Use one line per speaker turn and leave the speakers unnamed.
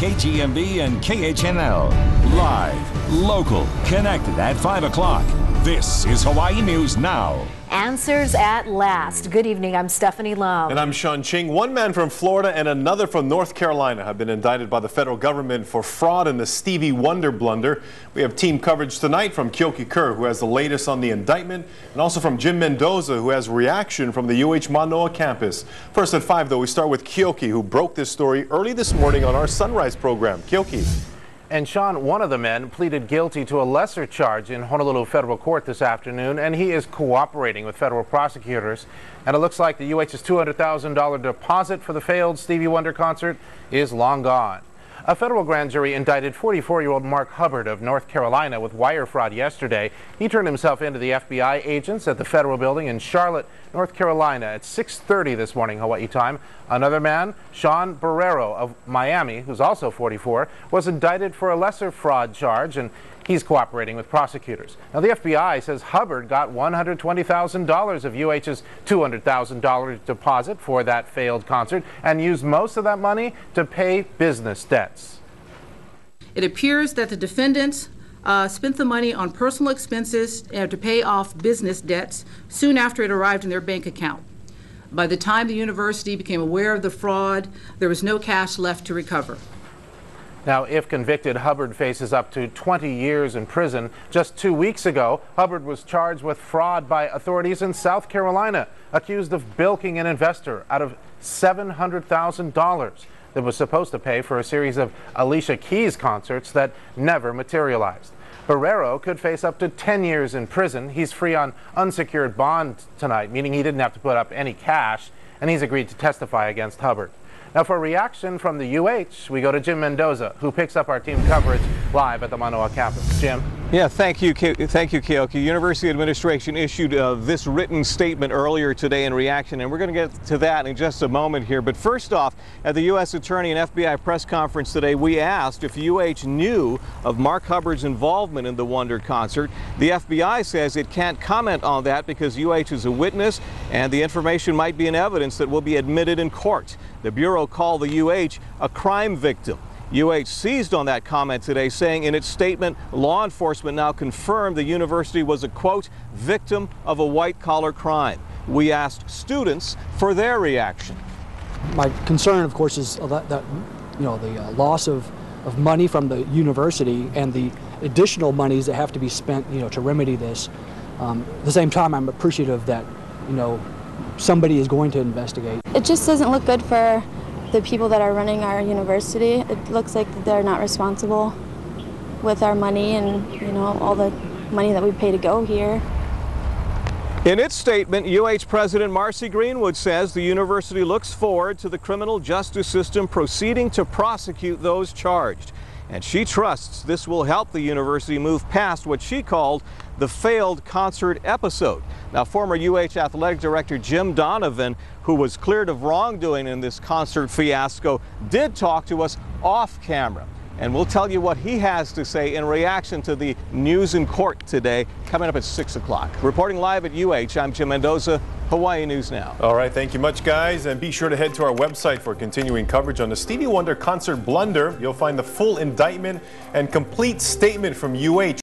KGMB and KHNL. Live, local, connected at 5 o'clock. This is Hawaii News Now.
Answers at last. Good evening, I'm Stephanie Lum.
And I'm Sean Ching. One man from Florida and another from North Carolina have been indicted by the federal government for fraud in the Stevie Wonder blunder. We have team coverage tonight from Keoki Kerr, who has the latest on the indictment, and also from Jim Mendoza, who has reaction from the UH Manoa campus. First at 5, though, we start with Keoki, who broke this story early this morning on our Sunrise program. Keoki.
And Sean, one of the men pleaded guilty to a lesser charge in Honolulu federal court this afternoon, and he is cooperating with federal prosecutors. And it looks like the UH's $200,000 deposit for the failed Stevie Wonder concert is long gone. A federal grand jury indicted 44-year-old Mark Hubbard of North Carolina with wire fraud yesterday. He turned himself into the FBI agents at the federal building in Charlotte, North Carolina at 6:30 this morning Hawaii time. Another man, Sean Barrero of Miami, who's also 44, was indicted for a lesser fraud charge, and he's cooperating with prosecutors. Now, the FBI says Hubbard got $120,000 of UH's $200,000 deposit for that failed concert and used most of that money to pay business debts.
It appears that the defendants spent the money on personal expenses to pay off business debts soon after it arrived in their bank account. By the time the university became aware of the fraud, there was no cash left to recover.
Now, if convicted, Hubbard faces up to 20 years in prison. Just 2 weeks ago, Hubbard was charged with fraud by authorities in South Carolina, accused of bilking an investor out of $700,000 that was supposed to pay for a series of Alicia Keys concerts that never materialized. Barrero could face up to 10 years in prison. He's free on unsecured bond tonight, meaning he didn't have to put up any cash, and he's agreed to testify against Hubbard. Now, for a reaction from the UH, we go to Jim Mendoza, who picks up our team coverage live at the Manoa campus. Jim?
Yeah, thank you, Keoki. University administration issued this written statement earlier today in reaction, and we're going to get to that in just a moment here. But first off, at the U.S. Attorney and FBI press conference today, we asked if UH knew of Mark Hubbard's involvement in the Wonder concert. The FBI says it can't comment on that because UH is a witness, and the information might be in evidence that will be admitted in court. The Bureau called the UH a crime victim. UH seized on that comment today, saying in its statement, law enforcement now confirmed the university was a, quote, victim of a white-collar crime. We asked students for their reaction.
My concern, of course, is that the loss of money from the university and the additional monies that have to be spent, to remedy this. At the same time, I'm appreciative that, somebody is going to investigate.
It just doesn't look good for the people that are running our university. It looks like they're not responsible with our money and, all the money that we pay to go here.
In its statement, UH President Marcy Greenwood says the university looks forward to the criminal justice system proceeding to prosecute those charged. And she trusts this will help the university move past what she called the failed concert episode. Now, former UH Athletic Director Jim Donovan, who was cleared of wrongdoing in this concert fiasco, did talk to us off camera. And we'll tell you what he has to say in reaction to the news in court today, coming up at 6 o'clock. Reporting live at UH, I'm Jim Mendoza, Hawaii News Now.
All right, thank you much, guys. And be sure to head to our website for continuing coverage on the Stevie Wonder concert Blunder. You'll find the full indictment and complete statement from UH.